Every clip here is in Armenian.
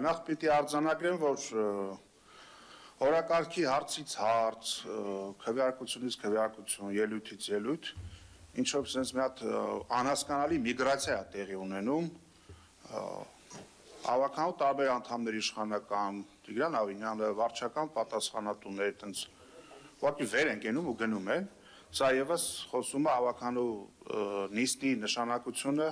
Նախ պիտի արձանագրեմ, որ օրակարգի հարցից հարց, քվեարկությունից քվեարկություն, ելույթից ելույթ, ինչով sense մի հատ անհասկանալի միգրացիա է տեղի ունենում, ավականու տարբեր անդամներ իշխանական, Տիգրան Ավինյանը, վարչական պատասխանատուներ, այտենց ուղղակի վեր են գնում ու գնում են, սա եւս խոսում է ավականու նիստի նշանակությունը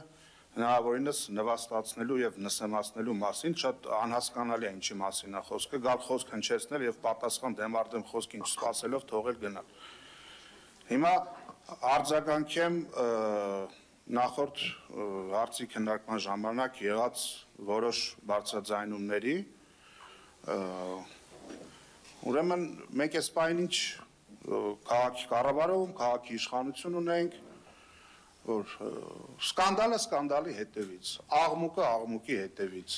հնարավորինս նվաստացնելու եւ նսեմացնելու մասին, շատ անհասկանալի է ինչի մասին է խոսքը, գալ խոսք հնչեցնել եւ պատասխան դեմարդեմ խոսք ինչ սпасելով թողել գնալ։ Հիմա արձագանքեմ նախորդ հարցի քննարկման ժամանակ եղած որոշ բարձրաձայնումների, ուրեմն մենք այս պահին ինչ քաղաքի կառավարում, քաղաքի իշխանություն ունենք, որ սկանդալը սկանդալի հետևից, աղմուկը աղմուկի հետևից,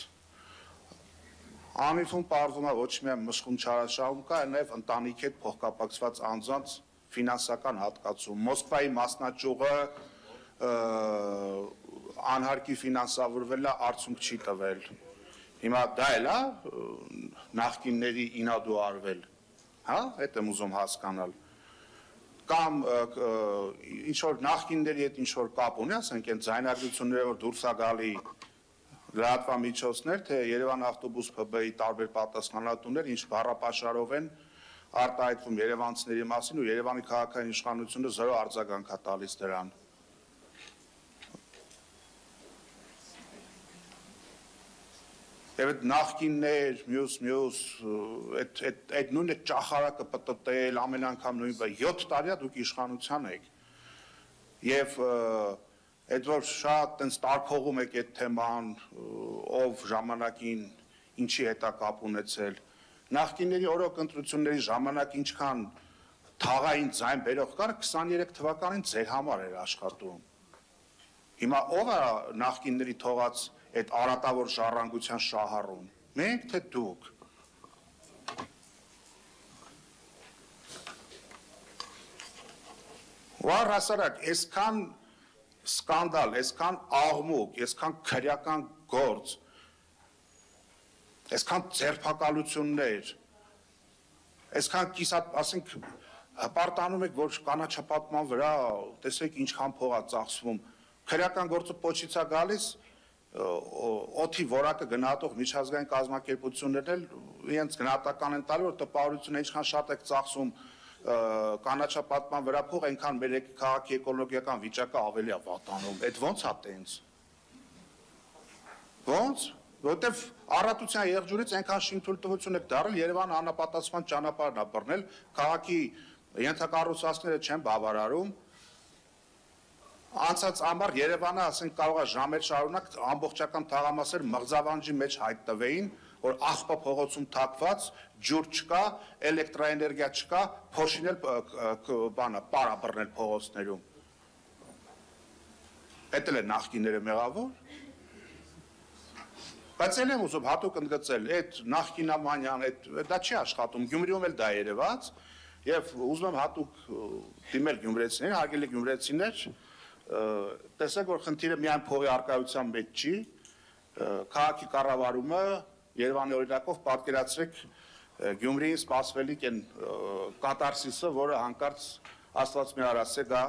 անիվում պարվում է ոչ միայն մշխուն չարաշահում կա, նաև ընտանիքի հետ փոխկապակցված անձանց ֆինանսական հատկացում, Մոսկվայի մասնաճյուղը անհարկի ֆինանսավորվել է, արդյունք չի տվել, հիմա դա էլ է նախկինների ինադու արվել, հա, այդ եմ ուզում հասկանալ, կամ ինչ-որ նախկինների հետ ինչ-որ կապ ունի, ասենք են ձայնագրությունները, որ դուրս է գալի լրատվամիջոցներ, թե Երևան ավտոբուս ՓԲ-ի տարբեր պատասխանատուներ, ինչ բառապաշարով են արտահայտվում երևանցիների մասին ու Երևանի քաղաքային իշխանությունը զրո արձագանք է տալիս դրան։ Եվ այդ նախկիններ, մյուս, այդ նույն այդ ճախարակը պտտել, ամեն անգամ նույն 7 տարի է դուք իշխանության եք։ Եվ այդ որ շատ տենց տարփողում եք այդ թեման, ով ժամանակին ինչի հետ է կապ ունեցել։ Նախկինների օրոք ընտրությունների ժամանակ ինչքան թաղային ձայն բերող կար, 23 թվականին ձեր համար էր աշխատում։ Հիմա ով է նախկինների թողած այդ արատավոր ժառանգության շահառուն, մենք թե դուք։ Վար հասարակ, այսքան սկանդալ, այսքան աղմուկ, այսքան քրեական գործ, այսքան ձերբակալություններ, այսքան կիսատ, ասենք, հպարտանում եք, որ կանաչապատման վրա, տեսեք ինչքան փող է ծախսվում, քրեական գործը պոչից է գալիս, օդի որակը գնահատող միջազգային կազմակերպություններն էլ իրենց գնահատական են տալի, որ տպավորությունը ինչքան շատ եք ծախսում կանաչապատման վրա փող, այնքան մեր քաղաքի էկոլոգիական վիճակը ավելի է վատանում։ Այդ ո՞նց է տենց։ Ո՞նց։ Որտեվ առատության եղջյուրից այնքան շինթույլտվություն եք դարել, Երևանը անապատասխան ճանապարհն է բռնել, քաղաքի ենթակառուցվածքները չեն բավարարում։ Անցած ամառ Երևանը, ասենք, կարող է ժամեր շարունակ ամբողջական թաղամասեր մղձավանջի մեջ հայտնվեին, որ աղբա փողոցում թաքված, ջուր չկա, էլեկտրաէներգիա չկա, փոշին էլ պարա բռնել փողոցներում։ Էդ էլ է նախկինները մեղավոր։ Բայց էլ եմ ուզում հատուկ ընդգծել, այդ նախկինամանյան, դա չի աշխատում, Գյումրիում էլ դա երևաց, եւ ուզում եմ հատուկ դիմել գյումրեցիներին, հարգելի գյումրեցիներ, տեսեք, որ խնդիրը միայն փողի առկայության մեջ չի, քաղաքի կառավարումը Երևանի օրինակով պատկերացրեք Գյումրիին սպասվելիք են կատարսիսը, որը հանկարծ Աստված մի արասե գա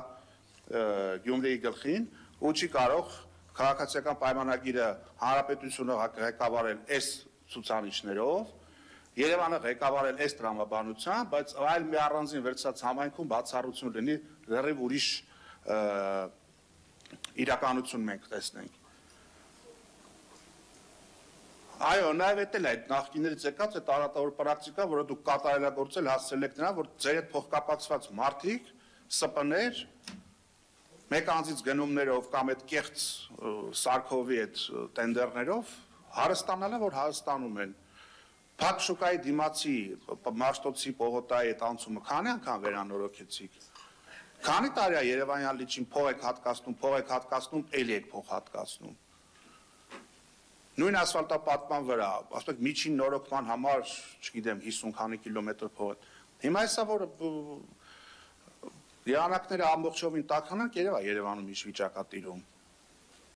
Գյումրիի գլխին ու չի կարող քաղաքացիական պայմանագիրը հանրապետությունը ղեկավարել այս ցուցանիշներով, Երևանը ղեկավարել այս տրամաբանությամբ, բայց այլ մի առանձին վերցած համայնքում բացառություն լինի լրիվ ուրիշ իրականություն մենք տեսնենք։ Այո, նաև էդ էլ է այդ նախկիներից եկած այդ արատավոր պրակտիկա, որը դուք կատարելագործել հասցրել եք նրան, որ ձեր հետ փոխկապակցված մարդիկ, ՍՊ-ներ, մեկ անձից գնումներով կամ այդ կեղծ Սարքովի այդ տենդերներով հարստանալ է, որ հարստանում են։ Փակ շուկայի դիմացի Մաշտոցի պողոտայի այդ անցումը քանի անգամ վերանորոգեցիք։ Քանի տարի է Երևանյան լիճին փող եք հատկացնում, էլի եք փող հատկացնում։ Նույն ասֆալտապատման վրա, ասում եք միջին նորոգման համար, չգիտեմ, 50 քանի կիլոմետր փող։ Հիմա հեսա որ եղանակները ամբողջովին տաքանանք, երևա Երևանում ինչ վիճակ է տիրում։